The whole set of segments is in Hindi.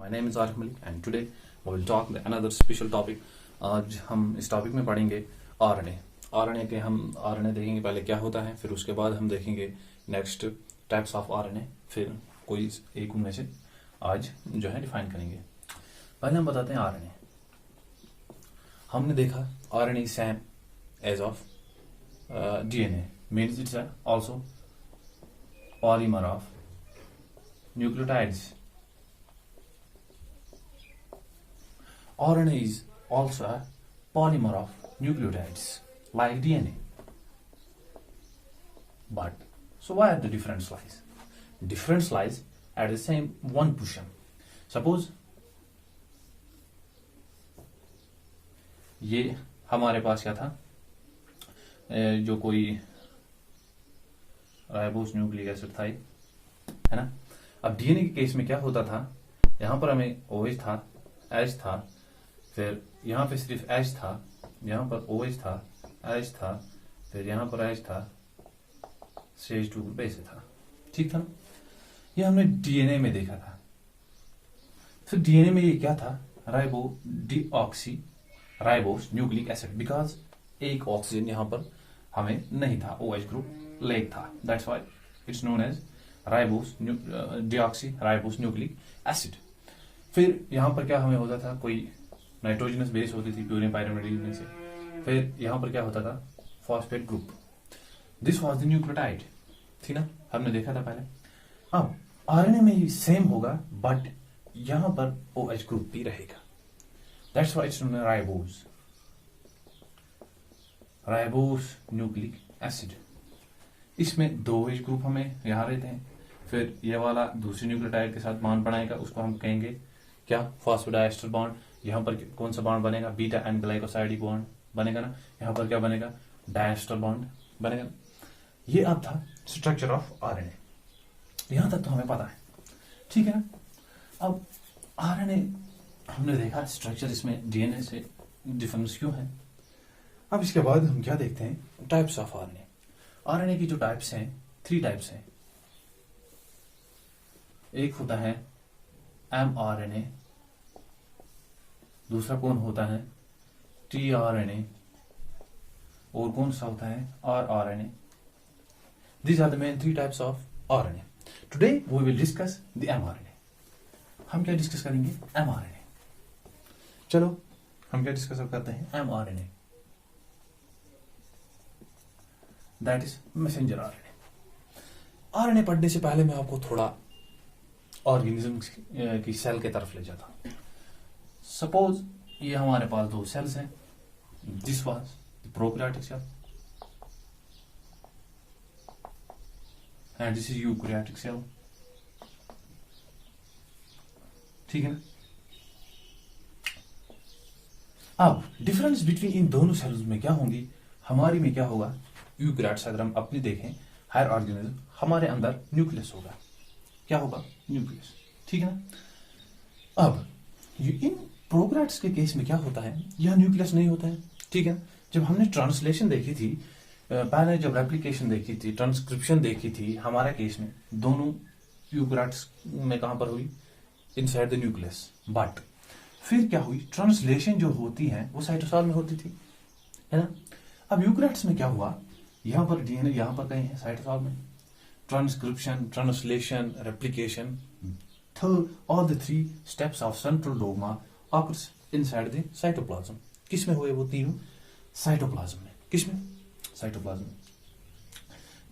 My name is Arif Malik and today we will talk another special topic. आज हम इस टॉपिक में पढ़ेंगे आरएनए। आरएनए के हम आरएनए देखेंगे पहले क्या होता है, फिर उसके बाद हम देखेंगे नेक्स्ट टाइप्स ऑफ आरएनए, फिर कोई एक उनमें से आज जो है डिफाइन करेंगे। पहले हम बताते हैं आरएनए। हमने देखा RNA same as of DNA, means it's also polymer of nucleotides. RNA is also a polymer of nucleotides like DNA. But so why are the difference lies? Difference lies at the same one position. Suppose ये हमारे पास क्या था, जो कोई राइबोस न्यूक्लिक एसिड था, है ना। अब डीएनए के केस में क्या होता था, यहां पर हमें OH था, H था, फिर यहाँ पे सिर्फ H था, यहाँ पर OH था, H था, फिर यहाँ पर H था, CH2 ग्रुप ऐसे था, ठीक था ना। ये हमने डीएनए में देखा था। फिर डीएनए में ये क्या था, ribo deoxyribose nucleic acid, because एक ऑक्सीजन यहाँ पर हमें नहीं था, OH ग्रुप लेक था, that's why it's known as ribose deoxyribose nucleic acid. फिर यहाँ पर क्या हमें होता था, कोई नाइट्रोजनस बेस होती थी प्यूरिन पायरिमिडीन में से। फिर यहाँ पर क्या होता था, phosphate group. This was the nucleotide, थी ना, हमने देखा था पहले। अब आरएनए में सेम होगा, बट यहाँ पर OH ग्रुप भी रहेगा, that's why it's known as ribose ribose nucleic acid. इसमें दो OH ग्रुप हमें यहाँ रहते हैं। फिर ये वाला दूसरी न्यूक्लियोटाइड के साथ बॉन्ड बनाएगा, उसको हम कहेंगे क्या, फॉस्फोडाइएस्टर बॉन्ड। यहाँ पर कौन सा बॉन्ड बनेगा, बीटा एंड ग्लाइकोसाइड बॉन्ड बनेगा ना। यहाँ पर क्या बनेगा, डायस्टर बॉन्ड बनेगा। ये अब था स्ट्रक्चर ऑफ आरएनए, यहां तक तो हमें पता है, ठीक है ना। अब आरएनए हमने देखा स्ट्रक्चर, इसमें डीएनए से डिफरेंस क्यों है। अब इसके बाद हम क्या देखते हैं, टाइप्स ऑफ आरएनए। आरएनए की जो टाइप्स हैं, 3 टाइप्स हैं। एक होता है mRNA, दूसरा कौन होता है, tRNA, और कौन सा होता है, rRNA। These are the main 3 types of RNA. Today we will discuss the mRNA. हम क्या डिस्कस करेंगे, mRNA। चलो हम क्या डिस्कस करते हैं, mRNA, that is messenger RNA। RNA पढ़ने से पहले मैं आपको थोड़ा ऑर्गेनिज्म की सेल के तरफ ले जाता हूं। सपोज ये हमारे पास 2 सेल्स हैं, this was the prokaryotic cell and this is eukaryotic cell, ठीक है ना। अब डिफरेंस बिटवीन इन दोनों सेल्स में क्या होंगी, हमारी में क्या होगा, यूकैरियोट्स अगर हम अपनी देखें, हायर ऑर्गेनिज्म, हमारे अंदर न्यूक्लियस होगा, क्या होगा, न्यूक्लियस, ठीक है ना। अब इन प्रोकैरियोट्स के केस में क्या होता है, यह न्यूक्लियस नहीं होता है, ठीक है। जब हमने ट्रांसलेशन देखी थी पहले, जब रेप्लिकेशन देखी थी, ट्रांसक्रिप्शन देखी थी, हमारे केस में दोनों यूकैरियोट्स में कहां पर हुई, इनसाइड द न्यूक्लियस। बट फिर क्या हुई, ट्रांसलेशन जो होती है वो साइटोसॉल में होती थी, है ना। अब यूकैरियोट्स में क्या हुआ, यहां पर डीएनए यहां पर कहीं है, साइटोसॉल में। Transcription, translation, replication, all the 3 steps of central dogma occurs inside the cytoplasm. किस में हुए वो तीनों, साइटोप्लाज्म में। किस में, साइटोप्लाज्म में।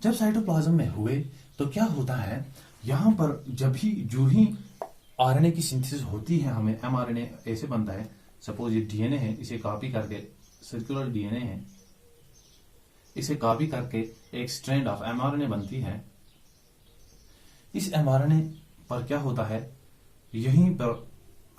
जब साइटोप्लाज्म में हुए तो क्या होता है, यहां पर जब ही जो ही आरएनए की सिंथेसिस होती है, हमें mRNA ऐसे बनता है। सपोज ये डीएनए है, इसे कॉपी करके, सर्कुलर डीएनए है, इसे कॉपी करके एक स्ट्रैंड ऑफ mRNA बनती है। इस mRNA पर क्या होता है, यहीं पर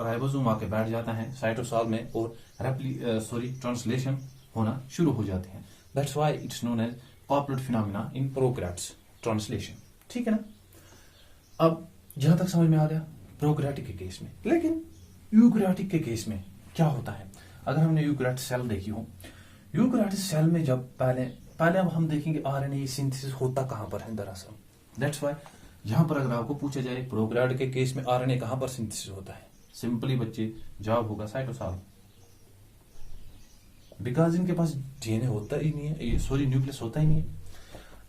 राइबोसोम आके बैठ जाता है साइटोसॉल में, और ट्रांसलेशन होना शुरू हो जाते हैं। That's why it's known as coupled phenomena in prokaryotes, translation, ठीक है ना। अब जहां तक समझ में आ गया प्रोकैरियोटिक के केस में। लेकिन यूकैरियोटिक के केस में क्या होता है, अगर हमने यूकैरियोटिक सेल देखी हो, यूकैरियोटिक सेल में जब पहले अब हम देखेंगे आरएनए सिंथेसिस होता कहां पर है दरअसल। दैट्स व्हाई यहां पर अगर आपको पूछा जाए प्रोकैरियोट के केस में आरएनए कहां पर सिंथेसिस होता है, सिंपली बच्चे जवाब होगा साइटोसॉल, बिकॉज इनके पास डीएनए होता ही नहीं है, सॉरी न्यूक्लियस होता ही नहीं है।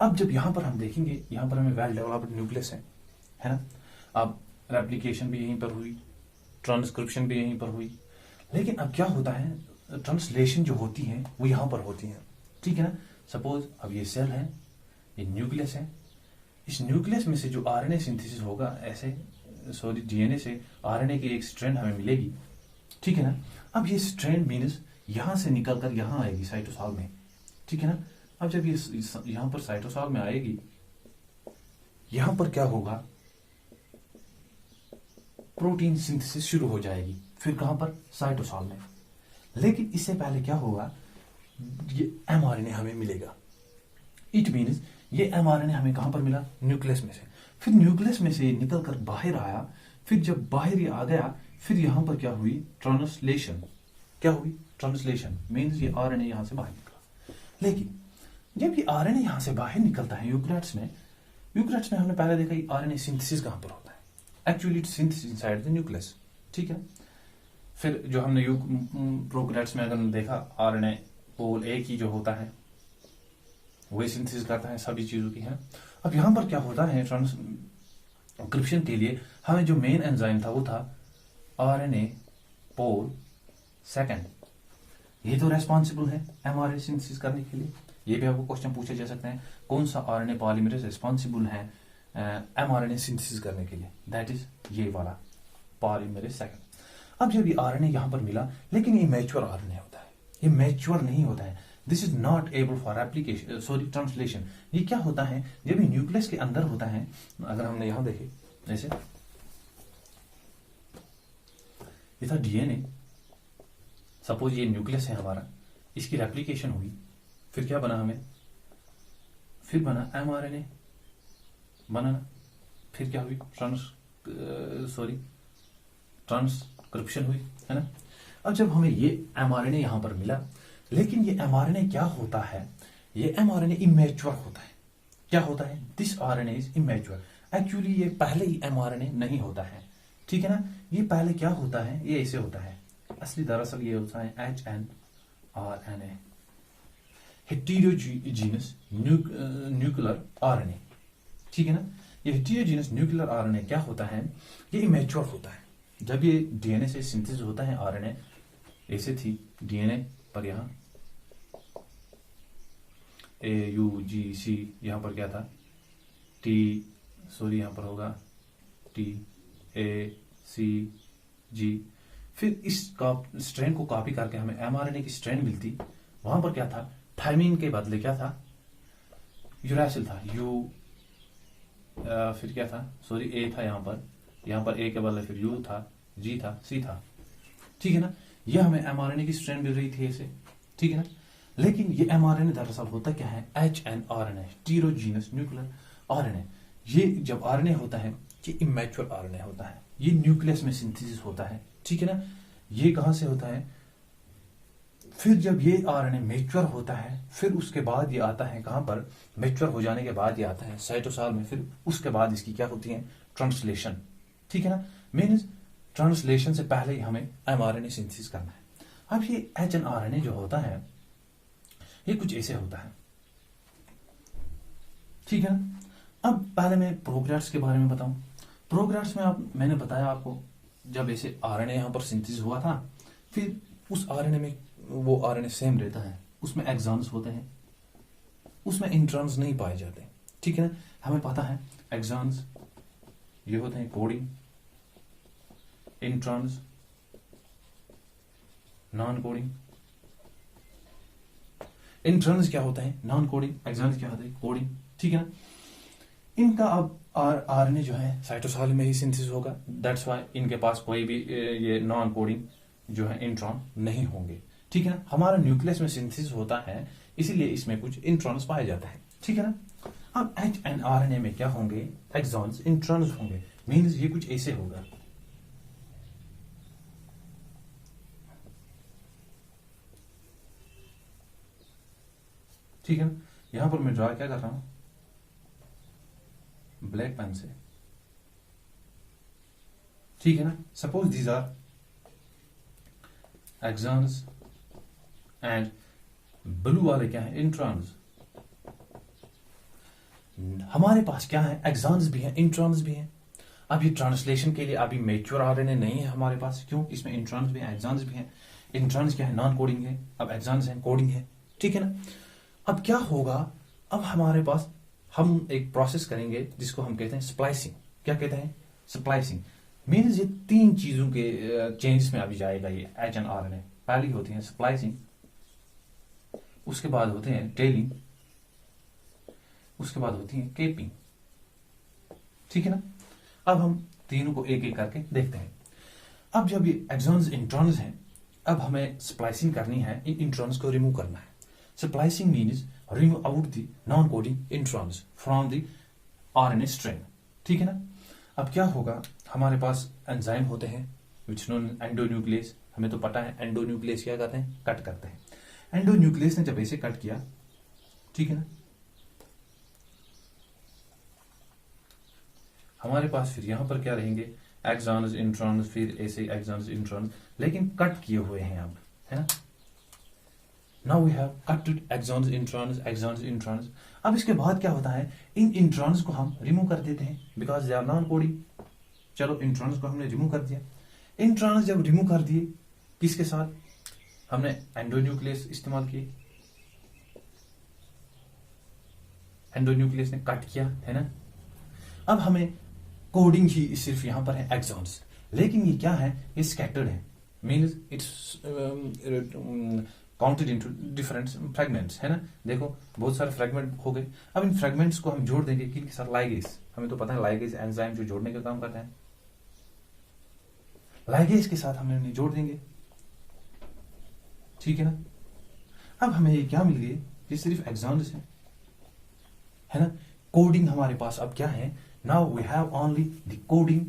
अब जब यहां पर हम देखेंगे, यहां पर हमें वेल डेवलप्ड न्यूक्लियस है ना। अब रेप्लिकेशन भी यहीं पर हुई, ट्रांसक्रिप्शन भी यहीं पर हुई, लेकिन अब क्या होता है, ट्रांसलेशन जो होती है वो यहां पर होती है, ठीक है ना। सपोज अब ये सेल है, ये न्यूक्लियस है, इस न्यूक्लियस में से जो आरएनए सिंथेसिस होगा, ऐसे सॉरी डीएनए से आरएनए की एक स्ट्रैंड हमें मिलेगी, ठीक है ना। अब ये स्ट्रैंड मीन्स यहां से निकलकर यहां आएगी साइटोसॉल में, ठीक है ना। अब जब ये यहां पर साइटोसॉल में आएगी, यहां पर क्या होगा, प्रोटीन सिंथेसिस शुरू हो जाएगी, फिर कहां पर, साइटोसॉल में। लेकिन इससे पहले क्या होगा, ये एमआरएनए हमें मिलेगा। इट मीन्स ये एमआरएनए हमें कहां पर मिला, न्यूक्लियस में से। फिर न्यूक्लियस में से निकलकर बाहर आया, फिर जब बाहर ये आ गया, फिर यहां पर क्या हुई, ट्रांसलेशन। क्या हुई, ट्रांसलेशन मीन्स ये आरएनए यहां से बाहर निकला। लेकिन जब ये आरएनए यहां से बाहर निकलता है यूकैरियोट्स में, यूकैरियोट्स में हमने पहले देखा ये आरएनए सिंथेसिस कहां पर होता है, actually it synthesis inside the nucleus, ठीक है। फिर जो हमने प्रोकैरियोट्स में अगर देखा, आरएनए पोल एक ही जो होता है वही सिंथेसिस करता है सभी चीजों की, है। अब यहां पर क्या होता है, ट्रांसक्रिप्शन के लिए हमें जो मेन एंजाइम था वो था आरएनए पोल सेकंड। ये तो रेस्पॉन्सिबल है एमआरएनए सिंथेसिस करने के लिए। ये भी आपको क्वेश्चन पूछे जा सकते हैं, कौन सा आरएनए पॉलीमरेज रेस्पॉन्सिबल है एमआरएनए सिंथेसिस करने के लिए, दैट इज ये वाला पॉलीमरेज सेकंड। अब जब ये आरएनए यहां पर मिला, लेकिन ये मैच्योर आरएनए होता है, ये मैच्योर नहीं होता है, this is not able for application, sorry translation. ये क्या होता है, जब ये न्यूक्लियस के अंदर होता है, अगर हमने यहां देखे जैसे ये था डीएनए, सपोज ये न्यूक्लियस है हमारा, इसकी रेप्लिकेशन हुई, फिर क्या बना हमें, फिर बना एमआरएनए बना ना, फिर क्या हुई, ट्रांसक्रिप्शन हुई, है ना। अब जब हमें ये एमआरएनए यहां पर मिला, लेकिन ये एमआरएनए क्या होता है, ये एमआरएनए इमेच्योर होता है। क्या होता है, this RNA is immature. Actually ये पहले ही एमआरएनए नहीं होता है, ठीक है ना। ये पहले क्या होता है, ये ऐसे होता है, असली दरअसल ये होता है HNRNA, हेटेरोजीनस न्यूक्लियर आरएनए, ठीक है ना। ये हेटेरोजीनस न्यूक्लियर आरएनए क्या होता है, ये इमेच्योर होता है। जब ये डीएनए से सिंथेसिस होता है, आरएनए ऐसे थी डीएनए पर, यहां AUGC, यहां पर क्या था T, सॉरी यहां पर होगा TACG। फिर इस स्ट्रैंड को कॉपी करके हमें एमआरएनए की स्ट्रैंड मिलती, वहां पर क्या था, थायमीन के बदले क्या था, यूरासिल था, फिर क्या था, सॉरी A था यहां पर A के बदले फिर U था, G था, C था, ठीक है ना। ये हमें एमआरएनए की स्ट्रैंड मिल रही थी ऐसे, ठीक है ना। लेकिन ये एमआरएनए दरअसल होता क्या है, HNRNA, हेटेरोजीनस न्यूक्लियर आरएनए। ये जब आरएनए होता है, ये इमेच्योर आरएनए होता है, ये न्यूक्लियस में सिंथेसिस होता है, ठीक है ना। ये कहां से होता है, फिर जब ये आरएनए मैच्योर होता है, फिर उसके बाद ये आता है कहां पर, मैच्योर हो जाने के बाद ये आता है साइटोसॉल में, फिर उसके बाद इसकी क्या होती है, ट्रांसलेशन, ठीक है ना। मीन्स ट्रांसलेशन से पहले ही हमें एमआरएनए सिंथेसिस करना है। अब ये HNRNA जो होता है, ये कुछ ऐसे होता है, ठीक है ना। अब पहले मैं प्रोकैरियोट्स के बारे में बताऊं। प्रोकैरियोट्स में मैंने बताया आपको, जब ऐसे आरएनए यहां पर सिंथेसिस हुआ था, फिर उस आरएनए में वो आरएनए सेम रहता है, उसमें एक्सॉन्स होते हैं, उसमें इंट्रॉन्स नहीं पाए जाते, ठीक है ना। हमें पता है एक्सॉन्स ये होते हैं coding, introns non coding. Introns क्या होता है, नॉन कोडिंग, एक्सॉन्स क्या होता है, कोडिंग, ठीक है ना। इनका अब आरएनए जो है साइटोसॉल में ही सिंथेसिस होगा, दैट्स व्हाई इनके पास कोई भी ये नॉन कोडिंग जो है इंट्रॉन नहीं होंगे, ठीक है ना। हमारा न्यूक्लियस में सिंथेसिस होता है, इसीलिए इसमें कुछ इंट्रॉन्स पाए जाते हैं, ठीक है ना। अब HNRNA में क्या होंगे, एक्सॉन्स, इंट्रॉन्स होंगे, मीन्स ये कुछ ऐसे होगा, ठीक है ना। यहां पर मैं ड्रा क्या कर रहा हूं, ब्लैक पेन से, ठीक है ना। Suppose these are exons and blue वाले क्या है, इंट्रॉन्स। हमारे पास क्या है, एक्सॉन्स भी है, इंट्रॉन्स भी है। अब ये ट्रांसलेशन के लिए अभी मैच्योर आरएनए नहीं है हमारे पास, क्यों, इसमें इंट्रॉन्स भी है, एक्सॉन्स भी है। इंट्रॉन्स क्या है, नॉन कोडिंग है, अब एक्सॉन्स है, कोडिंग है, ठीक है ना। अब क्या होगा, अब हमारे पास हम एक प्रोसेस करेंगे जिसको हम कहते हैं स्प्लाइसिंग। क्या कहते हैं, स्प्लाइसिंग। मीन्स ये 3 चीजों के चेंज में अभी जाएगा ये h n R N A. पहली होती है स्प्लाइसिंग, उसके बाद होते हैं टेलिंग, उसके बाद होती है केपिंग, ठीक है ना। अब हम तीनों को एक एक करके देखते हैं। अब जब ये एक्सॉन्स इंट्रॉन्स हैं, अब हमें स्प्लाइसिंग करनी है, इन इंट्रॉन्स को रिमूव करना है। Splicing means remove out the non coding introns from the RNA string, ठीक है ना। अब क्या होगा, हमारे पास एंजाइम होते हैं विच नोन एंडोन्यूक्लियस। हमें तो पता है एंडोन्यूक्लियस क्या करते हैं, कट करते हैं। एंडोन्यूक्लियस ने जब ऐसे कट किया, ठीक है ना, हमारे पास फिर यहां पर क्या रहेंगे, एक्सॉन्स इंट्रॉन्स, फिर ऐसे एक्सॉन्स इंट्रॉन्स, लेकिन कट किए हुए हैं अब, है ना। Now we have cutted exons introns, exons introns. अब इसके बाद क्या होता है, इन इंट्रॉन्स को हम रिमूव कर देते हैं because they are non coding. चलो इंट्रॉन्स को हमने रिमूव कर दिया। इंट्रॉन्स जब रिमूव कर दिए, किसके साथ, हमने एंडोन्यूक्लियस इस्तेमाल किए, एंडोन्यूक्लियस ने कट किया, है ना। अब हमें कोडिंग ही सिर्फ यहां पर है एक्सॉन्स, लेकिन ये क्या है, ये स्कैटर्ड है, means it's counted into different fragments, है ना। देखो बहुत सारे फ्रेगमेंट हो गए। अब इन फ्रेगमेंट्स को हम जोड़ देंगे किनके साथ, लाइगेज। हमें तो पता है लाइगेज एंजाइम जो जोड़ने का काम करता है, लाइगेज के साथ हम इन्हें जोड़ देंगे, ठीक है ना। अब हमें ये क्या मिल गई, ये सिर्फ एक्सॉन्स है ना। कोडिंग हमारे पास अब क्या है, now we have only the coding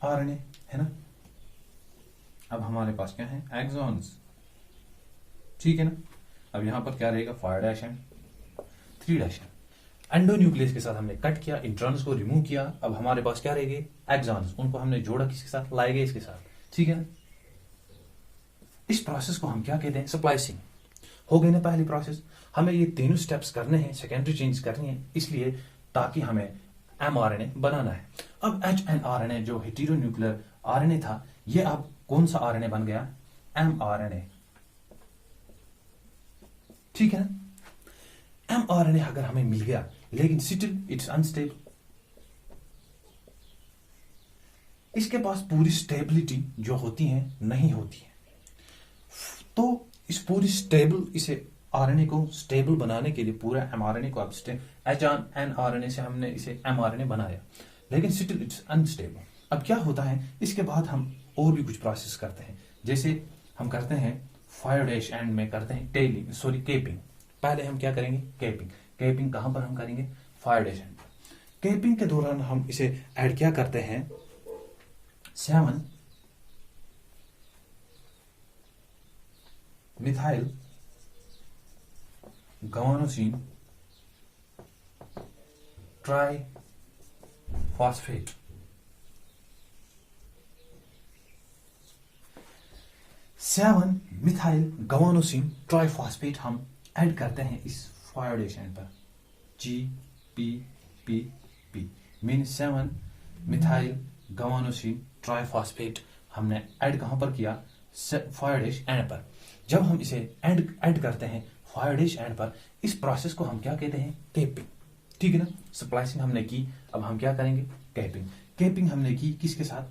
RNA, है ना। अब हमारे पास क्या है, एक्सॉन्स, ठीक है ना। अब यहां पर क्या रहेगा, 5' एंड 3' एंडोन्यूक्लियस के साथ हमने कट किया, इंट्रॉन्स को रिमूव किया। अब हमारे पास क्या रहेंगे, एक्सॉन्स, उनको हमने जोड़ा किसके साथ, लाइगेज के साथ, ठीक है ना। इस प्रोसेस को हम क्या कहते हैं, स्प्लाइसिंग। हो गई ना पहली प्रोसेस। हमें ये तीनों स्टेप्स करने हैं, सेकेंडरी चेंज करनी है, इसलिए ताकि हमें एमआरएनए बनाना है। अब एचएनआरएनए जो हेटेरोन्यूक्लियर आरएनए था, ये अब कौन सा आरएनए बन गया, एमआरएनए, ठीक है ना। एमआरएनए अगर हमें मिल गया, लेकिन स्टिल इट्स अनस्टेबल, इसके पास पूरी स्टेबिलिटी जो होती है नहीं होती है। तो इस पूरी स्टेबल, इसे आरएनए को स्टेबल बनाने के लिए पूरा एमआरएनए को अब एचएनआरएनए से हमने इसे एमआरएनए बनाया, लेकिन स्टिल इट्स अनस्टेबल। अब क्या होता है, इसके बाद हम और भी कुछ प्रोसेस करते हैं, जैसे हम करते हैं 5' एंड में करते हैं टेलिंग, सॉरी केपिंग। पहले हम क्या करेंगे, केपिंग। केपिंग कहां पर हम करेंगे, 5' एंड पर। केपिंग के दौरान हम इसे ऐड क्या करते हैं, 7 methyl guanosine triphosphate. Seven methyl guanosine triphosphate हम ऐड करते हैं इस 5' एंड पर, GPPP mean 7 methyl guanosine triphosphate हमने ऐड कहां पर किया, 5' एंड पर। जब हम इसे ऐड करते हैं 5' एंड पर, इस प्रोसेस को हम क्या कहते हैं, केपिंग, ठीक है ना। स्प्लाइसिंग हमने की, अब हम क्या करेंगे, केपिंग। केपिंग हमने की किसके साथ,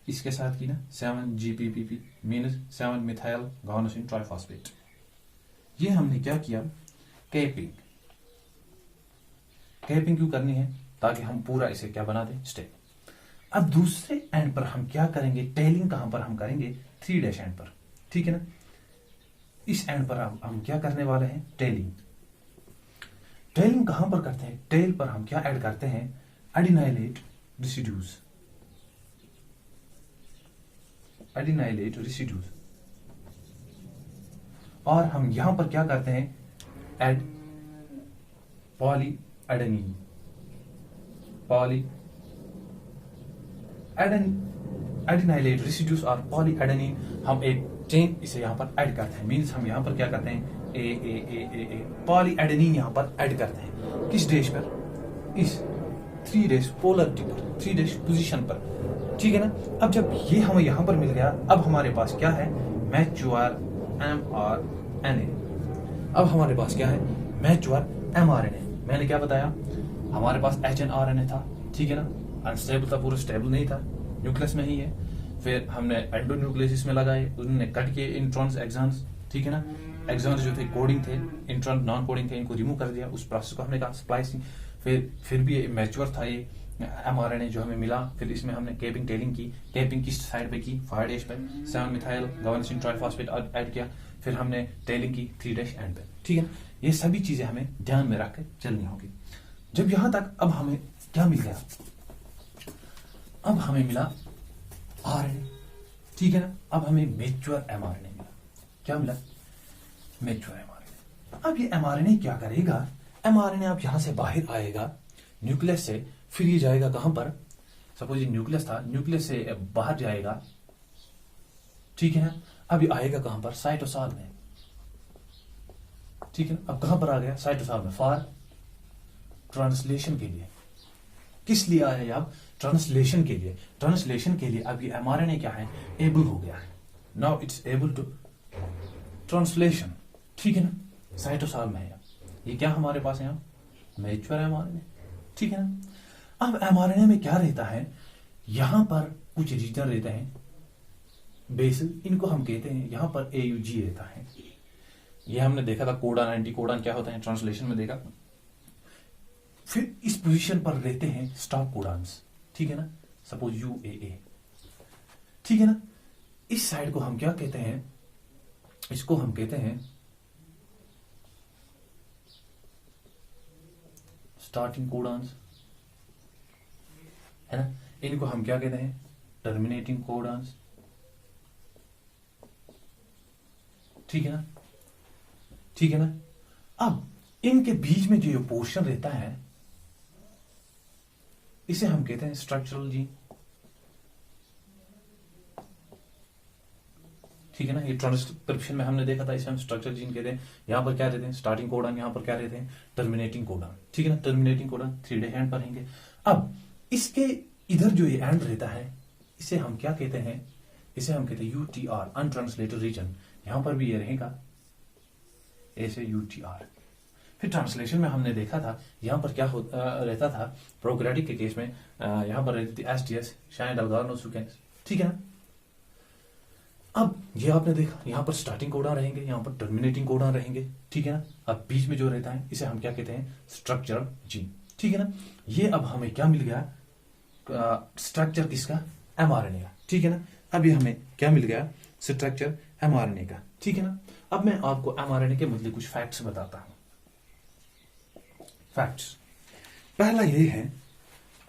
इसके साथ की ना, 7GPPP means 7 methyl guanosine triphosphate. ये हमने क्या किया, केपिंग। केपिंग क्यों करनी है, ताकि हम पूरा इसे क्या बना दें, स्टेप। अब दूसरे एंड पर हम क्या करेंगे, टेलिंग कहां पर हम करेंगे, 3' एंड पर, ठीक है ना। इस एंड पर हम क्या करने वाले हैं, टेलिंग। टेलिंग कहां पर करते हैं, टेल पर हम क्या ऐड करते हैं, एडिनाइलेट रेसिड्यूज, एडिनाइलेट रेसिड्यूज। और हम यहां पर क्या करते हैं, add poly adenine, poly adenylate residues और पॉलीएडेनिन, हम एक चेन इसे यहाँ पर ऐड करते हैं। मींस हम यहाँ पर क्या करते हैं, ए पॉलीएडेनिन यहाँ पर ऐड करते हैं। किस डेश पर, इस 3' पोलरिटी पर, 3' पोजीशन पर, ठीक है ना। अब जब ये हमें यहाँ पर मिल गया, अब हमारे पास क्या है, मैच्योर mRNA। अब हमारे पास क्या है, मैच्योर mRNA। मैंने क्या बताया, हमारे पास HNRNA था, ठीक है ना, अनस्टेबल था, पूरा स्टेबल नहीं था, न्यूक्लियस में ही है। फिर हमने एंडोन्यूक्लियस में लगाए, उन्होंने कट किए इंट्रॉन्स एक्सॉन्स, ठीक है ना। एक्सॉन्स जो थे कोडिंग थे, इंट्रॉन नॉन कोडिंग थे, इनको रिमूव कर दिया। उस प्रोसेस को हमने कहा स्प्लाइसिंग। फिर भी मैच्योर था ये mRNA जो हमें मिला। फिर इसमें हमने कैपिंग टेलिंग की। कैपिंग किस साइड पे की, 5' पे 7 मिथाइल गवानिसिन ट्राइफॉस्फेट ऐड किया। फिर हमने टेलिंग की 3' एंड पे, ठीक है। ये सभी चीजें हमें ध्यान में रख के चलनी होगी। जब यहां तक, अब हमें क्या मिल गया, अब हमें मिला RNA, ठीक है ना। अब हमें मैच्योर mRNA मिला। क्या मिला, मैच्योर mRNA। अब ये mRNA क्या करेगा, mRNA अब यहां से बाहर आएगा न्यूक्लियस से, फिर ये जाएगा कहां पर, सपोज ये न्यूक्लियस था, न्यूक्लियस से बाहर जाएगा, ठीक है ना। अब ये आएगा कहां पर, साइटोसॉल में, ठीक है ना। अब कहां पर आ गया, साइटोसॉल में, फॉर ट्रांसलेशन के लिए। किस लिए आया ये, अब ट्रांसलेशन के लिए। ट्रांसलेशन के लिए अब ये mRNA क्या है, एबल हो गया है। Now it's able to translation, ठीक है ना, साइटोसॉल में है। ये क्या हमारे पास है, मैच्योर mRNA, ठीक है ना। अब mRNA में क्या रहता है, यहां पर कुछ रीजन रहते हैं बेसल, इनको हम कहते हैं, यहां पर AUG रहता है। ये हमने देखा था, कोडान एंटी कोडान क्या होता है, ट्रांसलेशन में देखा। फिर इस पोजीशन पर रहते हैं स्टॉप कोडान्स, ठीक है ना, सपोज UAA, ठीक है ना। इस साइड को हम क्या कहते हैं, इसको हम कहते हैं स्टार्टिंग कोडान्स, है ना। इनको हम क्या कहते हैं, टर्मिनेटिंग कोडान्स, ठीक है ना, ठीक है ना। अब इनके बीच में जो ये पोर्शन रहता है, इसे हम कहते हैं स्ट्रक्चरल जीन, ठीक है ना। ये ट्रांसक्रिप्शन में हमने देखा था, इसे हम स्ट्रक्चरल जीन कहते हैं। यहां पर क्या रहते हैं, स्टार्टिंग कोडान, यहां पर क्या रहते हैं, टर्मिनेटिंग कोडान, ठीक है ना। टर्मिनेटिंग कोडान 3' एंड पर रहेंगे। अब इसके इधर जो ये एंड रहता है, इसे हम क्या कहते हैं, इसे हम कहते हैं UTR, अनट्रांसलेटेड रीजन। यहां पर भी ये रहेगा ऐसे UTR। फिर ट्रांसलेशन में हमने देखा था, यहां पर क्या रहता था, प्रोकैरियोटिक के केस में यहां पर रहती थी STS, शायद अल्गानोसुकेंस, ठीक है ना। अब ये आपने देखा, यहां पर स्टार्टिंग कोडान रहेंगे, यहां पर टर्मिनेटिंग कोडान रहेंगे, ठीक है ना। अब बीच में जो रहता है, इसे हम क्या कहते हैं, स्ट्रक्चरल जीन, ठीक है ना। ये अब हमें क्या मिल गया, स्ट्रक्चर किसका, mRNA का, ठीक है ना। अब ये हमें क्या मिल गया, स्ट्रक्चर mRNA का, ठीक है ना। अब मैं आपको mRNA के मतलब कुछ फैक्ट्स बताता हूं। फैक्ट्स, पहला ये है,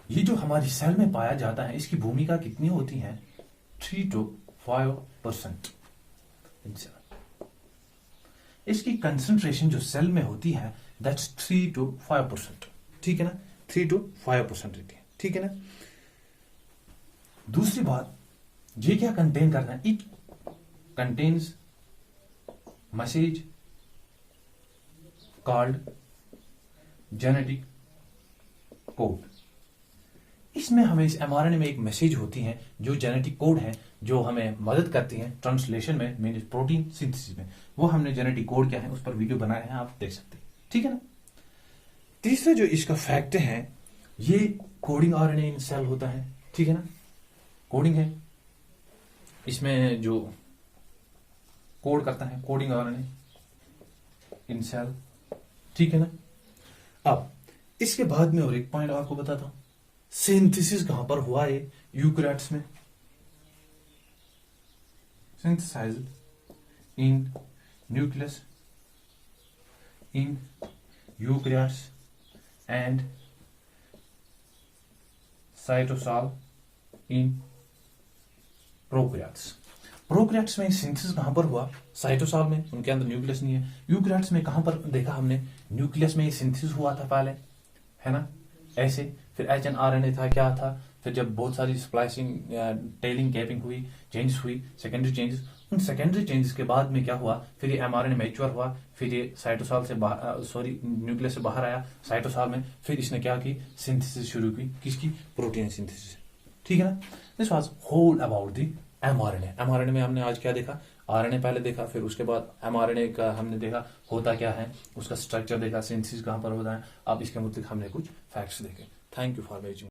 ये जो हमारी सेल में पाया जाता है, इसकी भूमिका कितनी होती है, 3 to 5%। इसकी कंसंट्रेशन जो सेल में होती है, दैट्स 3 to 5%, ठीक है ना, 3 to 5% रहती है, ठीक है ना। दूसरी बात, ये क्या कंटेन करना है, it contains message called genetic code. इसमें हमें इस mRNA में एक मैसेज होती है, जो जेनेटिक कोड है, जो हमें मदद करती है ट्रांसलेशन में, मीन प्रोटीन सिंथेसिस में। वो हमने जेनेटिक कोड क्या है, उस पर वीडियो बनाए हैं, आप देख सकते हैं, ठीक है ना। तीसरा जो इसका फैक्ट है, ये कोडिंग RNA इन सेल होता है, ठीक है ना, कोडिंग है, इसमें जो कोड करता है, कोडिंग RNA इन सेल, ठीक है ना। अब इसके बाद में और एक पॉइंट आपको बताता हूं, सिंथेसिस कहां पर हुआ है, यूकैरियोट्स में, synthesized in nucleus in eukaryotes and cytosol in prokaryotes. Prokaryotes में सिंथेसिस कहां पर हुआ, साइटोसॉल में, उनके अंदर न्यूक्लियस नहीं है। यूकैरियोट्स में कहां पर देखा हमने, न्यूक्लियस में सिंथेसिस हुआ था पहले, है ना, ऐसे। फिर HNRNA था, क्या था, फिर जब बहुत सारी स्प्लाइसिंग, टेलिंग, गैपिंग हुई, चेंजेस हुई, सेकेंडरी चेंजेस, उन सेकेंडरी चेंजेस के बाद में क्या हुआ, फिर ये एमआरएनए मैच्योर हुआ, फिर ये साइटोसॉल से न्यूक्लियस से बाहर आया साइटोसॉल में, फिर इसने क्या की, सिंथेसिस शुरू की, किसकी, प्रोटीन सिंथेसिस। ठीक है ना। This was whole about the mRNA. MRNA में हमने आज क्या देखा, आरएनए पहले देखा, फिर उसके बाद एमआरएनए का हमने देखा होता क्या है, उसका स्ट्रक्चर देखा, सिंथेसिस कहाँ पर होता है। अब इसके मुताबिक हमने कुछ फैक्ट्स देखे। Thank you for watching.